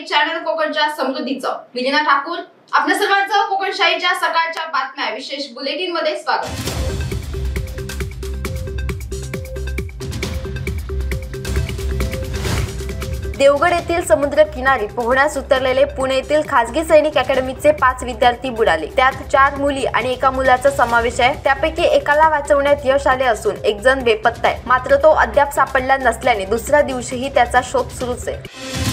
Channel कोकणच्या समृद्धीचं मी लीना ठाकूर आपल्या सर्वांचं कोकणशाहीच्या सकाळच्या बातम्या विशेष बुलेटिन मध्ये स्वागत। देवगड येथील समुद्र किनारी पोहण्यास उतरलेले पुणे येथील खासगी सैनिक अकॅडमीचे 5 विद्यार्थी बुडाले। त्यात 4 मुली आणि एका मुलाचा समावेश आहे। त्यापैकी एकाला वाचवण्यात यश आले असून एक जण बेपत्ता आहे, मात्र तो अद्याप सापडला नसल्याने दुसऱ्या दिवशीही त्याचा शोध सुरूच आहे।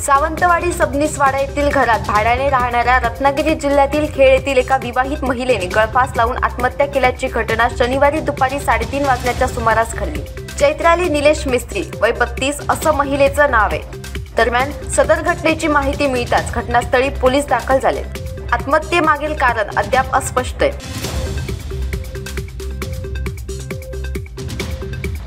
सावंतवाडी सबनीसवाडा येथील घरात भाड्याने राहणाऱ्या रत्नागिरी जिल्ह्यातील खेड येथील एका विवाहित महिलेने गळफास लावून आत्महत्या केल्याची घटना शनिवारी दुपारी 3:30 वाजण्याच्या सुमारास घडली। चैत्राली निलेश मिस्त्री वय 32 असं महिलेचं नाव आहे। दरम्यान सदर घटनेची माहिती मिळताच घटनास्थळी पोलीस दाखल झाले। आत्महत्येमागील कारण अद्याप अस्पष्ट आहे।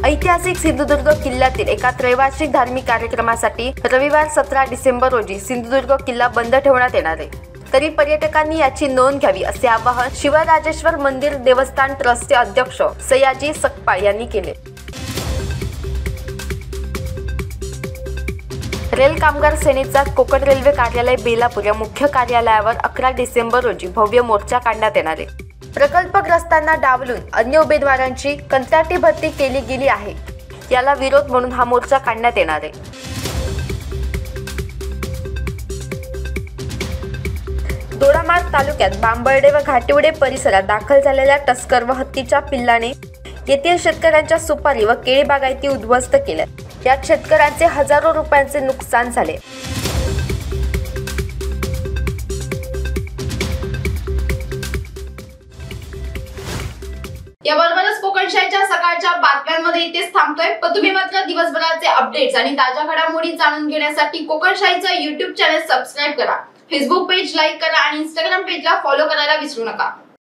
ऐतिहासिक सिंधुदुर्ग किल्ल्यातील एका त्रैवार्षिक धार्मिक कार्यक्रमासाठी रविवार 17 डिसेंबर रोजी सिंधुदुर्ग किल्ला बंद ठेवण्यात येणार आहे। तरी पर्यटकांनी याची नोंद घ्यावी असे आवाहन शिवराजेश्वर मंदिर देवस्थान ट्रस्टचे अध्यक्ष सयाजी सकपाळ यांनी केले। रेल कामगार सेनेचा कोकण रेल्वे कार्यालय बेलापूर या मुख्य कार्यालयावर 11 डिसेंबर रोजी भव्य मोर्चा काढण्यात येणार आहे। प्रकल्पग्रस्तांना डावलून अन्य उमेदवारांची कंत्राटी भरती केली गेली आहे, याला विरोध म्हणून हा मोर्चा काढण्यात येणार आहे। दोडामार्ग तालुक्यात बांबर्डे व घाटिवडे परिसरात दाखल झालेल्या टस्कर व हत्तीच्या पिल्लाने येथील शेतकऱ्यांच्या सुपारी व केळी बागायती उद्ध्वस्त केल्या। यात शेतकऱ्यांचे हजारो रुपयांचे नुकसान झाले। याबरोबरच कोकणशाहीच्या सकाळच्या बातम्यांमध्ये इथेच थांबतोय, पण तुम्ही मात्र दिवसभराचे अपडेट्स आणि ताज्या घडामोडी जाणून घेण्यासाठी कोकणशाहीचं YouTube चॅनल सबस्क्राइब करा, फेसबुक पेज लाईक करा आणि Instagram पेजला फॉलो करायला विसरू नका।